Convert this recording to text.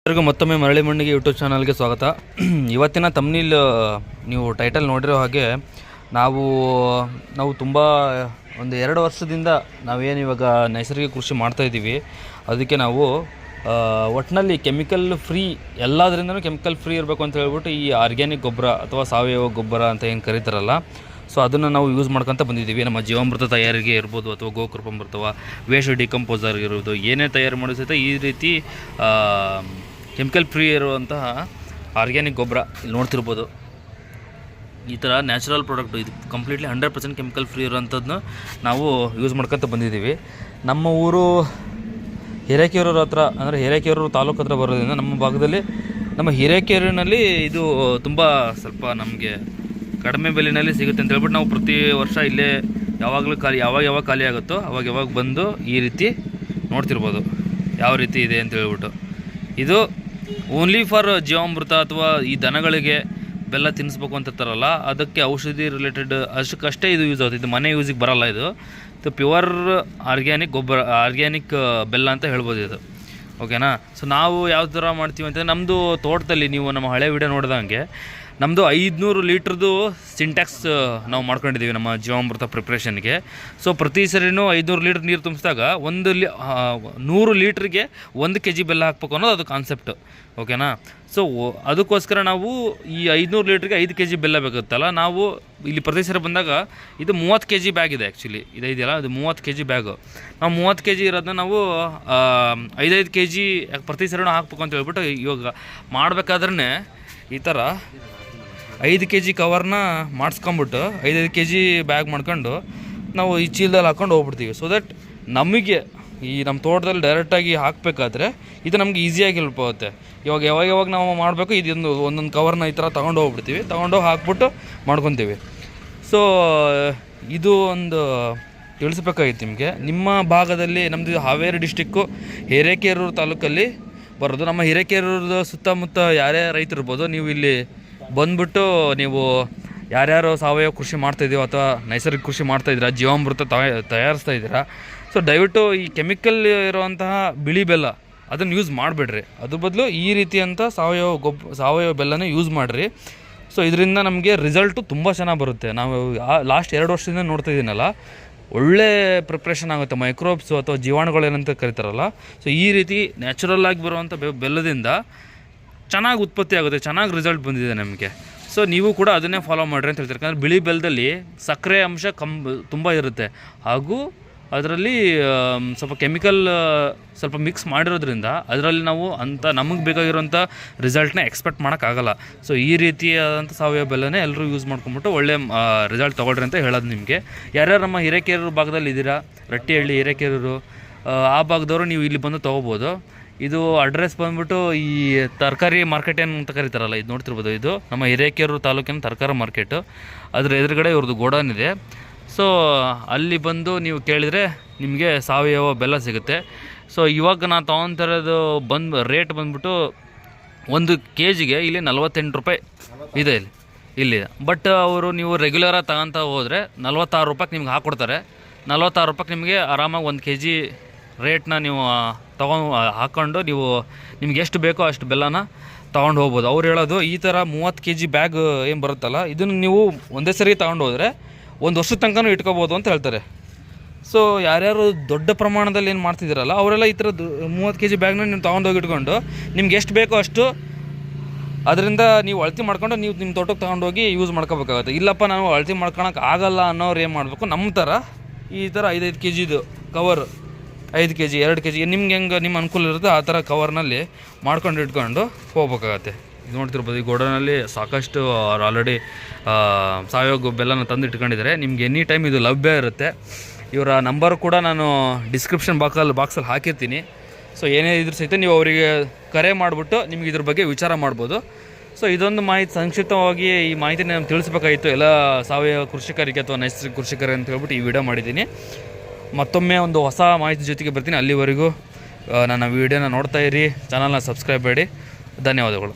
ಎಲ್ಲರಿಗೂ ಮತ್ತೊಮ್ಮೆ ಮರಳಿ ಮಣ್ಣಿಗೆ ಯೂಟ್ಯೂಬ್ ಚಾನಲ್ಗೆ ಸ್ವಾಗತ. ಇವತ್ತಿನ ತಮ್ನಿಲ್ ನೀವು ಟೈಟಲ್ ನೋಡಿರೋ ಹಾಗೆ ನಾವು ತುಂಬ ಒಂದು 2 ವರ್ಷದಿಂದ ನಾವೇನು ಇವಾಗ ನೈಸರ್ಗಿಕ ಕೃಷಿ ಮಾಡ್ತಾಯಿದ್ದೀವಿ. ಅದಕ್ಕೆ ನಾವು ಒಟ್ಟಿನಲ್ಲಿ ಕೆಮಿಕಲ್ ಫ್ರೀ, ಎಲ್ಲದರಿಂದನೂ ಕೆಮಿಕಲ್ ಫ್ರೀ ಇರಬೇಕು ಅಂತ ಹೇಳ್ಬಿಟ್ಟು ಈ ಆರ್ಗ್ಯಾನಿಕ್ ಗೊಬ್ಬರ ಅಥವಾ ಸಾವಯವ ಗೊಬ್ಬರ ಅಂತ ಏನು ಕರೀತಾರಲ್ಲ, ಸೊ ಅದನ್ನು ನಾವು ಯೂಸ್ ಮಾಡ್ಕೊತ ಬಂದಿದ್ದೀವಿ. ನಮ್ಮ ಜೀವಾಮೃತ ತಯಾರಿಗೆ ಇರ್ಬೋದು ಅಥವಾ ಗೋಕೃಪಾಮೃತ ವೇಸ್ಟ್ ಡಿಕಂಪೋಸರ್ ಇರ್ಬೋದು, ಏನೇ ತಯಾರು ಮಾಡೋ ಸಹಿತ ಈ ರೀತಿ ಕೆಮಿಕಲ್ ಫ್ರೀ ಇರುವಂತಹ ಆರ್ಗ್ಯಾನಿಕ್ ಗೊಬ್ಬರ ಇಲ್ಲಿ ನೋಡ್ತಿರ್ಬೋದು. ಈ ಥರ ನ್ಯಾಚುರಲ್ ಪ್ರಾಡಕ್ಟು, ಇದು ಕಂಪ್ಲೀಟ್ಲಿ 100% ಕೆಮಿಕಲ್ ಫ್ರೀ ಇರೋವಂಥದ್ದನ್ನ ನಾವು ಯೂಸ್ ಮಾಡ್ಕೊತ ಬಂದಿದ್ದೀವಿ. ನಮ್ಮ ಊರು ಹಿರೇಕೆರೂರು ಹತ್ರ, ಅಂದರೆ ಹಿರೇಕೆರೂರು ತಾಲೂಕು ಹತ್ರ ಬರೋದ್ರಿಂದ ನಮ್ಮ ಭಾಗದಲ್ಲಿ, ನಮ್ಮ ಹಿರೇಕೆರೂರಿನಲ್ಲಿ ಇದು ತುಂಬ ಸ್ವಲ್ಪ ನಮಗೆ ಕಡಿಮೆ ಬೆಲೆಯಲ್ಲಿ ಸಿಗುತ್ತೆ ಅಂತ ಹೇಳ್ಬಿಟ್ಟು ನಾವು ಪ್ರತಿ ವರ್ಷ ಇಲ್ಲೇ ಯಾವಾಗಲೂ ಯಾವಾಗ ಖಾಲಿ ಆಗುತ್ತೋ ಯಾವಾಗ ಬಂದು ಈ ರೀತಿ ನೋಡ್ತಿರ್ಬೋದು ಯಾವ ರೀತಿ ಇದೆ ಅಂತ ಹೇಳ್ಬಿಟ್ಟು. ಇದು ಓನ್ಲಿ ಫಾರ್ ಜೀವಾಮೃತ ಅಥವಾ ಈ ದನಗಳಿಗೆ ಬೆಲ್ಲ ತಿನ್ನಿಸ್ಬೇಕು ಅಂತಿರ್ತಾರಲ್ಲ, ಅದಕ್ಕೆ ಔಷಧಿ ರಿಲೇಟೆಡ್ ಅಷ್ಟೇ ಇದು ಯೂಸ್ ಆಗುತ್ತೆ. ಇದು ಮನೆ ಯೂಸಿಗೆ ಬರೋಲ್ಲ. ಇದು ಪ್ಯೂರ್ ಆರ್ಗ್ಯಾನಿಕ್ ಗೊಬ್ಬರ, ಆರ್ಗ್ಯಾನಿಕ್ ಬೆಲ್ಲ ಅಂತ ಹೇಳ್ಬೋದು ಇದು. ಓಕೆನಾ? ಸೊ ನಾವು ಯಾವ ಥರ ಮಾಡ್ತೀವಿ ಅಂತಂದರೆ, ನಮ್ಮದು ತೋಟದಲ್ಲಿ ನೀವು ನಮ್ಮ ಹಳೆ ವಿಡಿಯೋ ನೋಡಿದಂಗೆ ನಮ್ಮದು 500 ಲೀಟ್ರದ್ದು ಸಿಂಟ್ಯಾಕ್ಸ್ ನಾವು ಮಾಡ್ಕೊಂಡಿದ್ದೀವಿ ನಮ್ಮ ಜೀವಾಮೃತ ಪ್ರಿಪ್ರೇಷನ್ಗೆ. ಸೊ ಪ್ರತಿ ಸರಿನೂ 500 ಲೀಟ್ರ್ ನೀರು ತುಂಬಿಸಿದಾಗ 100 ಲೀಟ್ರಿಗೆ 1 kg ಬೆಲ್ಲ ಹಾಕ್ಬೇಕು ಅನ್ನೋದು ಅದು ಕಾನ್ಸೆಪ್ಟ್. ಓಕೆನಾ? ಸೊ ಅದಕ್ಕೋಸ್ಕರ ನಾವು ಈ 500 ಲೀಟ್ರಿಗೆ 5 kg ಬೆಲ್ಲ ಬೇಕಾಗುತ್ತಲ್ಲ, ನಾವು ಇಲ್ಲಿ ಪ್ರತಿ ಸರಿ ಬಂದಾಗ ಇದು 30 kg ಬ್ಯಾಗ್ ಇದೆ. ಆ್ಯಕ್ಚುಲಿ ಇದೆಯಲ್ಲ, ಇದು 30 kg ಬ್ಯಾಗು. ನಾವು 30 kg ಇರೋದನ್ನ ನಾವು 5 kg ಪ್ರತಿ ಸರಿನೂ ಹಾಕ್ಬೇಕು ಅಂತ ಹೇಳ್ಬಿಟ್ಟು ಇವಾಗ ಮಾಡಬೇಕಾದ್ರೆ ಈ ಥರ 5 kg ಕವರ್ನ ಮಾಡಿಸ್ಕೊಂಬಿಟ್ಟು 5 kg ಬ್ಯಾಗ್ ಮಾಡ್ಕೊಂಡು ನಾವು ಈ ಚೀಲದಲ್ಲಿ ಹಾಕ್ಕೊಂಡು ಹೋಗ್ಬಿಡ್ತೀವಿ. ಸೊ ದಟ್ ನಮಗೆ ಈ ನಮ್ಮ ತೋಟದಲ್ಲಿ ಡೈರೆಕ್ಟಾಗಿ ಹಾಕಬೇಕಾದ್ರೆ ಇದು ನಮ್ಗೆ ಈಸಿಯಾಗಿ ಹೆಲ್ಪ್ ಆಗುತ್ತೆ. ಯಾವಾಗ ನಾವು ಮಾಡಬೇಕು, ಒಂದೊಂದು ಕವರ್ನ ಈ ಥರ ತೊಗೊಂಡು ಹೋಗ್ಬಿಡ್ತೀವಿ, ತೊಗೊಂಡೋಗಿ ಹಾಕ್ಬಿಟ್ಟು ಮಾಡ್ಕೊತೀವಿ. ಸೊ ಇದು ಒಂದು ತಿಳಿಸ್ಬೇಕಾಗಿತ್ತು ನಿಮಗೆ. ನಿಮ್ಮ ಭಾಗದಲ್ಲಿ, ನಮ್ಮದು ಹಾವೇರಿ ಡಿಸ್ಟಿಕ್ಕು ಹಿರೇಕೆರೂರು ತಾಲೂಕಲ್ಲಿ ಬರೋದು. ನಮ್ಮ ಹಿರೇಕೆರೂರು ಸುತ್ತಮುತ್ತ ಯಾರೇ ರೈತರು ಇರ್ಬೋದು, ನೀವು ಇಲ್ಲಿ ಬಂದ್ಬಿಟ್ಟು ನೀವು ಯಾರ್ಯಾರು ಸಾವಯವ ಕೃಷಿ ಮಾಡ್ತಾಯಿದ್ದೀವೋ ಅಥವಾ ನೈಸರ್ಗಿಕ ಕೃಷಿ ಮಾಡ್ತಾಯಿದ್ದೀರಾ, ಜೀವಾಮೃತ ತಯಾರಿಸ್ತಾ ಇದ್ದೀರಾ, ಸೊ ದಯವಿಟ್ಟು ಈ ಕೆಮಿಕಲ್ ಇರುವಂತಹ ಬಿಳಿ ಬೆಲ್ಲ ಅದನ್ನು ಯೂಸ್ ಮಾಡಿಬಿಡ್ರಿ. ಅದ್ರ ಬದಲು ಈ ರೀತಿಯಂಥ ಸಾವಯವ ಬೆಲ್ಲನೇ ಯೂಸ್ ಮಾಡಿರಿ. ಸೊ ಇದರಿಂದ ನಮಗೆ ರಿಸಲ್ಟು ತುಂಬ ಚೆನ್ನಾಗಿ ಬರುತ್ತೆ. ನಾವು ಲಾಸ್ಟ್ 2 ವರ್ಷದಿಂದ ನೋಡ್ತಾ ಇದ್ದೀನಲ್ಲ, ಒಳ್ಳೆ ಪ್ರಿಪ್ರೇಷನ್ ಆಗುತ್ತೆ. ಮೈಕ್ರೋಬ್ಸು ಅಥವಾ ಜೀವಾಣುಗಳು ಏನಂತ ಕರೀತಾರಲ್ಲ, ಸೊ ಈ ರೀತಿ ನ್ಯಾಚುರಲ್ ಆಗಿ ಬರುವಂಥ ಬೆಲ್ಲದಿಂದ ಚೆನ್ನಾಗಿ ಉತ್ಪತ್ತಿ ಆಗುತ್ತೆ, ಚೆನ್ನಾಗಿ ರಿಸಲ್ಟ್ ಬಂದಿದೆ ನಮಗೆ. ಸೊ ನೀವು ಕೂಡ ಅದನ್ನೇ ಫಾಲೋ ಮಾಡಿರಿ ಅಂತ ಹೇಳ್ತಾರೆ. ಯಾಕಂದರೆ ಬಿಳಿ ಬೆಲ್ಲದಲ್ಲಿ ಸಕ್ಕರೆ ಅಂಶ ತುಂಬ ಇರುತ್ತೆ, ಹಾಗೂ ಅದರಲ್ಲಿ ಸ್ವಲ್ಪ ಕೆಮಿಕಲ್ ಸ್ವಲ್ಪ ಮಿಕ್ಸ್ ಮಾಡಿರೋದ್ರಿಂದ ಅದರಲ್ಲಿ ನಾವು ನಮಗೆ ಬೇಕಾಗಿರೋಂಥ ರಿಸಲ್ಟ್ನ ಎಕ್ಸ್ಪೆಕ್ಟ್ ಮಾಡೋಕ್ಕಾಗಲ್ಲ. ಸೊ ಈ ರೀತಿಯಾದಂಥ ಸಾವಯವ ಬೆಲ್ಲನೇ ಎಲ್ಲರೂ ಯೂಸ್ ಮಾಡ್ಕೊಂಬಿಟ್ಟು ಒಳ್ಳೆ ರಿಸಲ್ಟ್ ತೊಗೊಳ್ರಿ ಅಂತ ಹೇಳೋದು ನಿಮಗೆ. ಯಾರ್ಯಾರು ನಮ್ಮ ಹಿರೇಕೆರೂರು ಭಾಗದಲ್ಲಿ ಇದ್ದೀರಾ, ರಟ್ಟಿಹಳ್ಳಿ, ಹಿರೇಕೆರೂರು ಆ ಭಾಗದವರು ನೀವು ಇಲ್ಲಿ ಬಂದು ತೊಗೋಬೋದು. ಇದು ಅಡ್ರೆಸ್ ಬಂದ್ಬಿಟ್ಟು ಈ ತರಕಾರಿ ಮಾರ್ಕೆಟ್ ಏನು ಅಂತ ಕರೀತಾರಲ್ಲ, ಇದು ನೋಡ್ತಿರ್ಬೋದು. ಇದು ನಮ್ಮ ಹಿರೇಕೆರೂರು ತಾಲೂಕಿನ ತರಕಾರಿ ಮಾರ್ಕೆಟು, ಅದರ ಎದುರುಗಡೆ ಇವ್ರದ್ದು ಗೋಡೌನ್ ಇದೆ. ಸೊ ಅಲ್ಲಿ ಬಂದು ನೀವು ಕೇಳಿದರೆ ನಿಮಗೆ ಸಾವಯವ ಬೆಲ್ಲ ಸಿಗುತ್ತೆ. ಸೊ ಇವಾಗ ನಾನು ತೊಗೊತಿರೋದು ರೇಟ್ ಬಂದ್ಬಿಟ್ಟು 1 kgಗೆ ಇಲ್ಲಿ 48 ರೂಪಾಯಿ ಇದೆ ಇಲ್ಲಿ. ಬಟ್ ಅವರು ನೀವು ರೆಗ್ಯುಲರಾಗಿ ತಗೊತ ಹೋದರೆ 46 ರೂಪಾಯಿಗೆ ನಿಮ್ಗೆ ಹಾಕ್ಕೊಡ್ತಾರೆ. 46 ರೂಪಾಯಿಗೆ ನಿಮಗೆ ಆರಾಮಾಗಿ 1 kg ರೇಟ್ನ ನೀವು ಹಾಕ್ಕೊಂಡು ನಿಮ್ಗೆ ಎಷ್ಟು ಬೇಕೋ ಅಷ್ಟು ಬೆಲ್ಲನ ತೊಗೊಂಡು ಹೋಗ್ಬೋದು. ಅವ್ರು ಹೇಳೋದು ಈ ಥರ 30 kg ಬ್ಯಾಗ್ ಏನು ಬರುತ್ತಲ್ಲ, ಇದನ್ನು ನೀವು ಒಂದೇ ಸರಿ ತೊಗೊಂಡು ಹೋದರೆ 1 ವರ್ಷದ ತನಕನೂ ಇಟ್ಕೋಬೋದು ಅಂತ ಹೇಳ್ತಾರೆ. ಸೊ ಯಾರ್ಯಾರು ದೊಡ್ಡ ಪ್ರಮಾಣದಲ್ಲಿ ಏನು ಮಾಡ್ತಿದ್ದೀರಲ್ಲ, ಅವರೆಲ್ಲ ಈ ಥರ 30 kg ಬ್ಯಾಗ್ನ ನೀವು ತೊಗೊಂಡೋಗಿ ಇಟ್ಕೊಂಡು ನಿಮ್ಗೆ ಎಷ್ಟು ಬೇಕೋ ಅಷ್ಟು ಅದರಿಂದ ನೀವು ಅಳತೆ ಮಾಡ್ಕೊಂಡು ನೀವು ನಿಮ್ಮ ತೋಟಕ್ಕೆ ತೊಗೊಂಡೋಗಿ ಯೂಸ್ ಮಾಡ್ಕೋಬೇಕಾಗುತ್ತೆ. ಇಲ್ಲಪ್ಪ ನಾವು ಅಳತೆ ಮಾಡ್ಕೊಳಕ್ಕೆ ಆಗಲ್ಲ ಅನ್ನೋರು ಏನು ಮಾಡಬೇಕು, ನಮ್ಮ ಥರ ಈ ಥರ 5 kgದು ಕವರ್, 5 kg 2 kg ನಿಮ್ಗೆ ಹೆಂಗೆ ನಿಮ್ಮ ಅನುಕೂಲ ಇರುತ್ತೆ ಆ ಥರ ಕವರ್ನಲ್ಲಿ ಮಾಡ್ಕೊಂಡು ಇಟ್ಕೊಂಡು ಹೋಗ್ಬೇಕಾಗತ್ತೆ. ಇದು ನೋಡ್ತಿರ್ಬೋದು, ಈ ಗೋಡೌನಲ್ಲಿ ಸಾಕಷ್ಟು ಅವ್ರು ಆಲ್ರೆಡಿ ಸಾವಯವ ಬೆಲ್ಲನ ತಂದು ಇಟ್ಕೊಂಡಿದ್ದಾರೆ. ನಿಮ್ಗೆ ಎನಿ ಟೈಮ್ ಇದು ಲಭ್ಯ ಇರುತ್ತೆ. ಇವರ ನಂಬರ್ ಕೂಡ ನಾನು ಡಿಸ್ಕ್ರಿಪ್ಷನ್ ಬಾಕ್ಸಲ್ಲಿ ಹಾಕಿರ್ತೀನಿ. ಸೊ ಏನೇ ಇದ್ರ ಸಹಿತ ನೀವು ಅವರಿಗೆ ಕರೆ ಮಾಡಿಬಿಟ್ಟು ನಿಮ್ಗೆ ಇದ್ರ ಬಗ್ಗೆ ವಿಚಾರ ಮಾಡ್ಬೋದು. ಸೊ ಇದೊಂದು ಮಾಹಿತಿ, ಸಂಕ್ಷಿಪ್ತವಾಗಿ ಈ ಮಾಹಿತಿನ ನಾನು ತಿಳಿಸ್ಬೇಕಾಗಿತ್ತು ಎಲ್ಲ ಸಾವಯವ ಕೃಷಿಕರಿಗೆ ಅಥವಾ ನೈಸರ್ಗಿಕ ಕೃಷಿಕರಿಗೆ ಅಂತ ಹೇಳ್ಬಿಟ್ಟು ಈ ವಿಡಿಯೋ ಮಾಡಿದ್ದೀನಿ. ಮತ್ತೊಮ್ಮೆ ಒಂದು ಹೊಸ ಮಾಹಿತಿ ಜೊತೆಗೆ ಬರ್ತೀನಿ. ಅಲ್ಲಿವರೆಗೂ ನನ್ನ ವಿಡಿಯೋನ ನೋಡ್ತಾ ಇರಿ, ಚಾನಲ್ನ ಸಬ್ಸ್ಕ್ರೈಬ್ ಮಾಡಿ. ಧನ್ಯವಾದಗಳು.